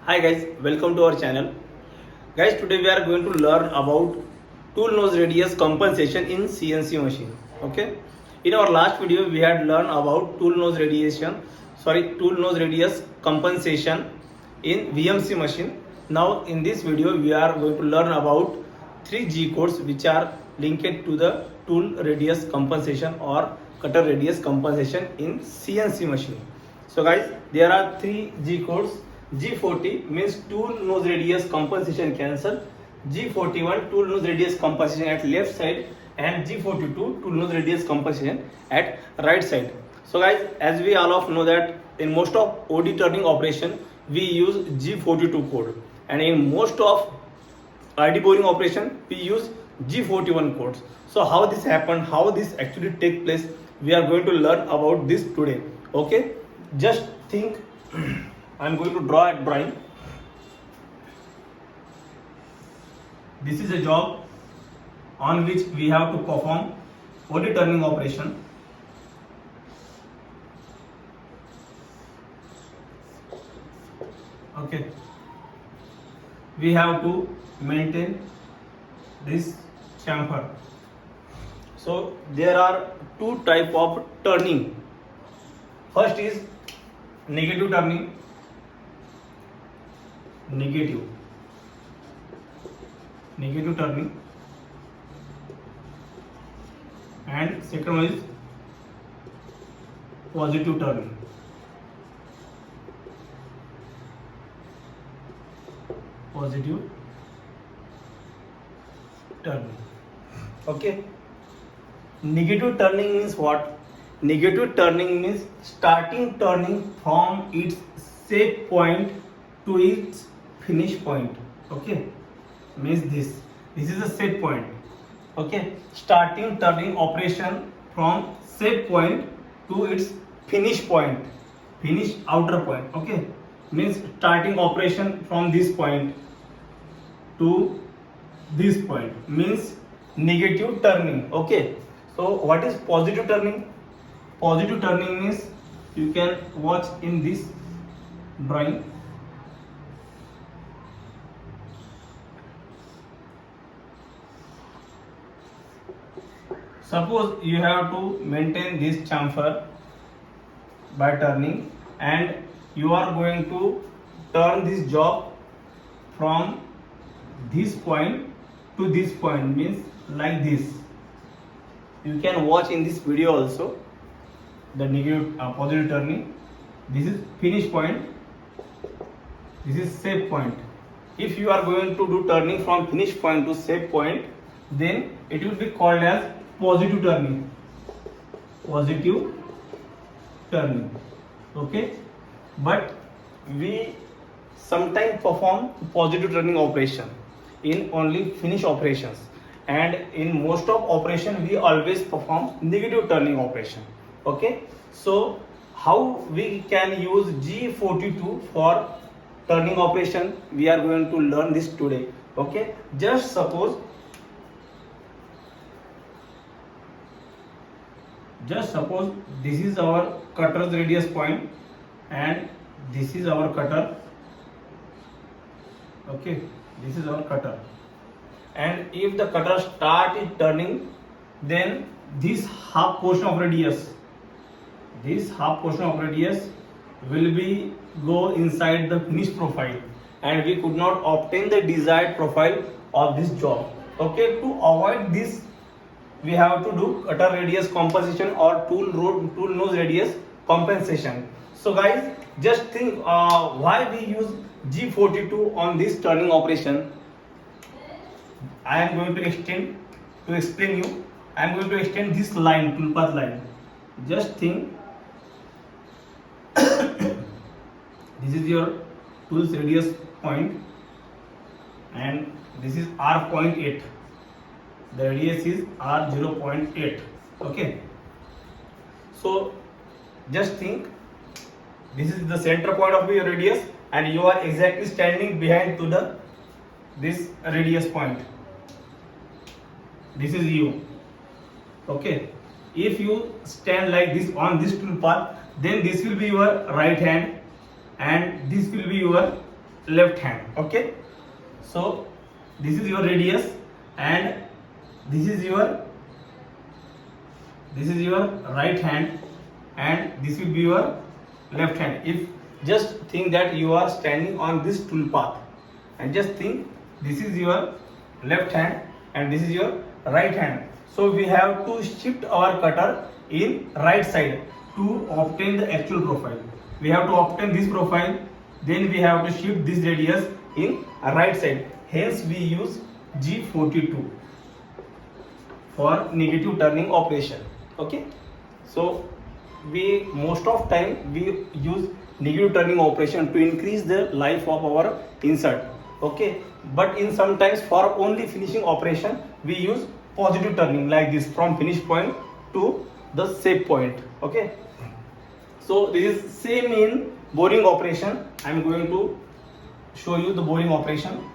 Hi guys, welcome to our channel. Guys, today we are going to learn about tool nose radius compensation in CNC machine. Okay. In our last video, we had learned about tool nose radius compensation in VMC machine. Now in this video, we are going to learn about three G codes which are linked to the tool radius compensation or cutter radius compensation in CNC machine. So guys, there are three G codes. G40 means tool nose radius compensation cancel. G41 tool nose radius compensation at left side, and G42 tool nose radius compensation at right side. So guys, as we all of know that in most of OD turning operation we use G42 code, and in most of ID boring operation we use G41 codes. So how this happen, how this actually take place, we are going to learn about this today. Okay, just think. I'm going to draw a drawing. This is a job on which we have to perform OD turning operation. Okay. We have to maintain this chamfer. So there are two type of turning. First is negative turning. Negative turning, and second one is positive turning. Okay. Negative turning means what? Negative turning means starting turning from its set point to its finish point. Okay, means this is a set point. Okay, starting turning operation from set point to its finish point, finish outer point. Okay, means starting operation from this point to this point means negative turning. Okay, so what is positive turning? Positive turning means, you can watch in this drawing. Suppose you have to maintain this chamfer by turning, and you are going to turn this job from this point to this point, means like this. You can watch in this video also the negative positive turning. This is finish point, this is save point. If you are going to do turning from finish point to save point, then it will be called as positive turning. Okay, but we sometimes perform positive turning operation in only finish operations, and in most of operation we always perform negative turning operation. Okay, so how we can use G42 for turning operation, we are going to learn this today. Okay, just suppose this is our cutter's radius point, and this is our cutter. Okay, this is our cutter, and if the cutter start is turning, then this half portion of radius will be go inside the finished profile, and we could not obtain the desired profile of this job. Okay, to avoid this, we have to do cutter radius compensation or tool nose radius compensation. So guys, just think why we use G42 on this turning operation. I am going to explain you. I am going to extend this line, tool path line. Just think, this is your tool's radius point, and this is R.8. The radius is R0.8. Okay, so just think, this is the center point of your radius, and you are exactly standing behind to this radius point. This is you. Okay, if you stand like this on this tool path, then this will be your right hand and this will be your left hand. Okay, so this is your radius and this is your right hand and this will be your left hand. If just think that you are standing on this tool path and just think this is your left hand and this is your right hand. So we have to shift our cutter in right side to obtain the actual profile. We have to obtain this profile, then we have to shift this radius in right side. Hence we use G42 for negative turning operation. Okay, so we most of time we use negative turning operation to increase the life of our insert. Okay, but in sometimes for only finishing operation we use positive turning like this from finish point to the shape point. Okay, so this is same in boring operation. I am going to show you the boring operation.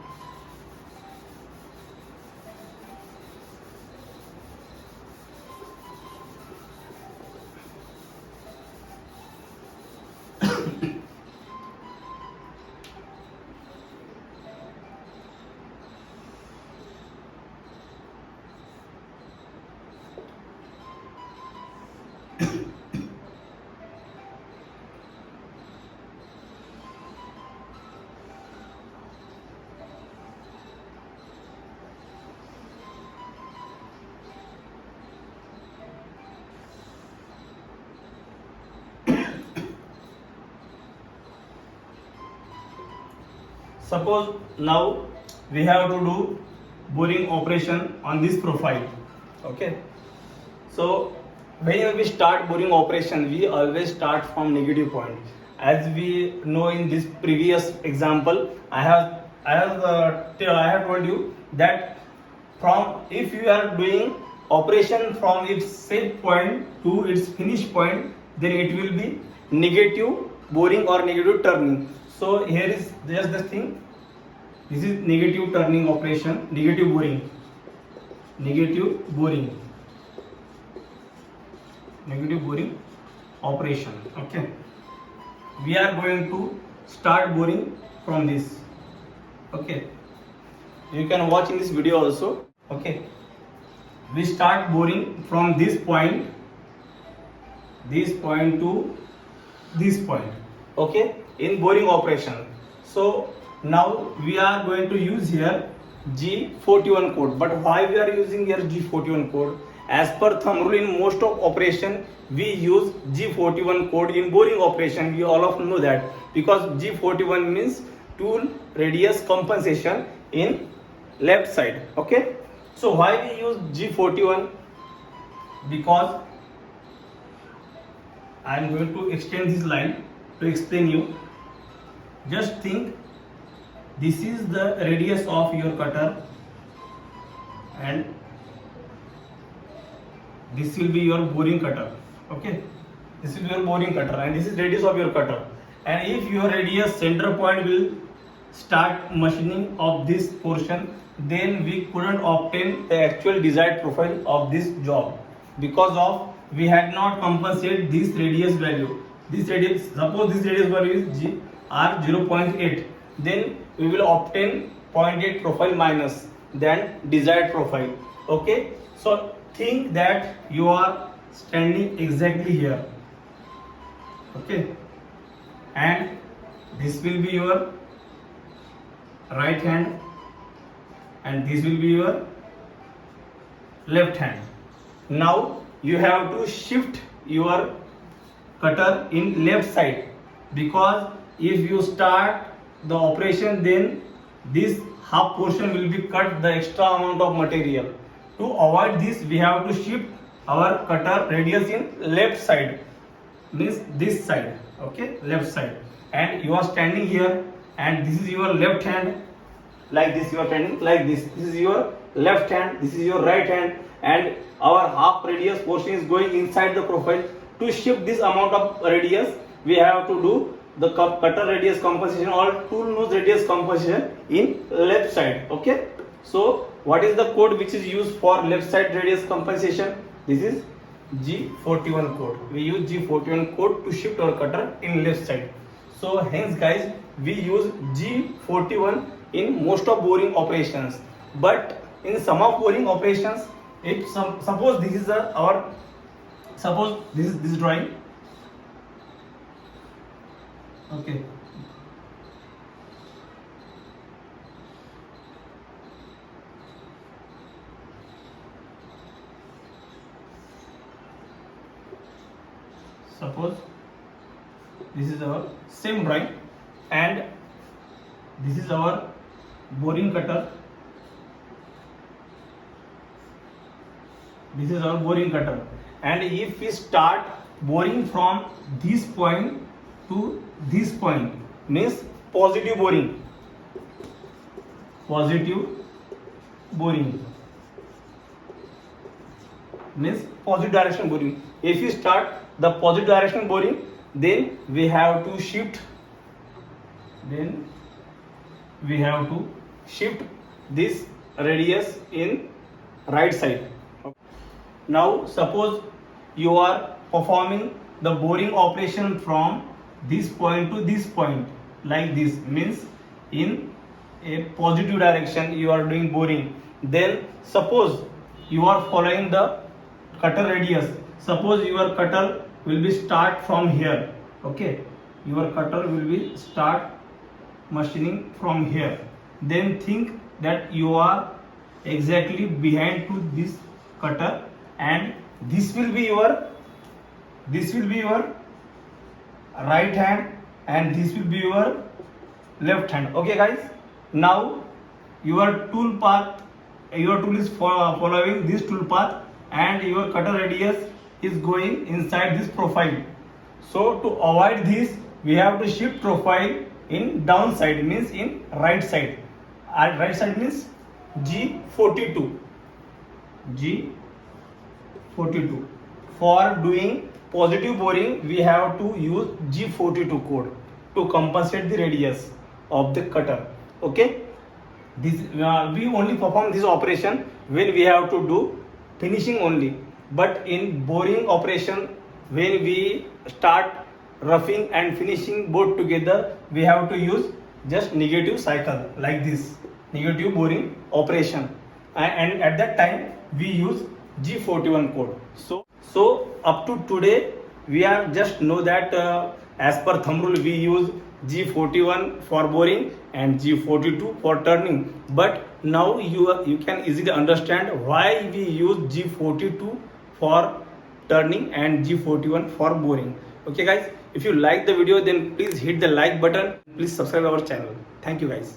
Suppose now we have to do boring operation on this profile. Okay, so when we start boring operation we always start from negative point. As we know in this previous example, I have told you that from if you are doing operation from its shape point to its finish point, then it will be negative boring or negative turning. So here is just the thing. This is negative turning operation, negative boring, operation. Okay, we are going to start boring from this. Okay, you can watch in this video also. Okay, we start boring from this point to this point. Okay, in boring operation. So now we are going to use here G41 code. But why we are using here G41 code? As per thumb rule in most of operation we use G41 code in boring operation. We all of know that because G41 means tool radius compensation in left side. Okay, so why we use G41? Because I am going to extend this line to explain you. Just think, this is the radius of your cutter and this will be your boring cutter. Okay, this is your boring cutter and this is radius of your cutter. And if your radius center point will start machining of this portion, then we couldn't obtain the actual desired profile of this job because of we had not compensated this radius value. This radius, suppose this radius value is R 0.8, then we will obtain 0.8 profile minus than desired profile. Okay, so think that you are standing exactly here. Okay, and this will be your right hand and this will be your left hand. Now you have to shift your cutter in left side, because if you start the operation then this half portion will be cut the extra amount of material. To avoid this we have to shift our cutter radius in left side, means this side. Okay, left side, and you are standing here and this is your left hand, like this you are standing like this. This is your left hand, this is your right hand, and our half radius portion is going inside the profile. To shift this amount of radius we have to do the cutter radius compensation or tool nose radius compensation in left side. Okay, so what is the code which is used for left side radius compensation? This is G41 code. We use G41 code to shift our cutter in left side. So hence guys, we use G41 in most of boring operations, but in some of boring operations, if suppose this is suppose this is this drawing, okay. Suppose this is our same drawing and this is our boring cutter. This is our boring cutter, and if we start boring from this point to this point, means positive boring, means positive direction boring. If you start the positive direction boring, then we have to shift this radius in right side. Now suppose you are performing the boring operation from this point to this point, like this, means in a positive direction you are doing boring. Then suppose you are following the cutter radius. Suppose your cutter will be start from here, okay. Your cutter will be start machining from here. Then think that you are exactly behind to this cutter, and this will be your right hand and this will be your left hand, okay guys. Now your tool is following this tool path, and your cutter radius is going inside this profile. So to avoid this, we have to shift profile in downside, means in right side. Right side means G42. For doing positive boring, we have to use G42 code to compensate the radius of the cutter, okay. This we only perform this operation when we have to do finishing only, but in boring operation, when we start roughing and finishing both together, we have to use just negative cycle, like this negative boring operation, and at that time we use G41 code. So up to today we are just know that as per thumb rule we use G41 for boring and G42 for turning, but now you can easily understand why we use G42 for turning and G41 for boring, okay guys. If you like the video, then please hit the like button, please subscribe our channel. Thank you guys.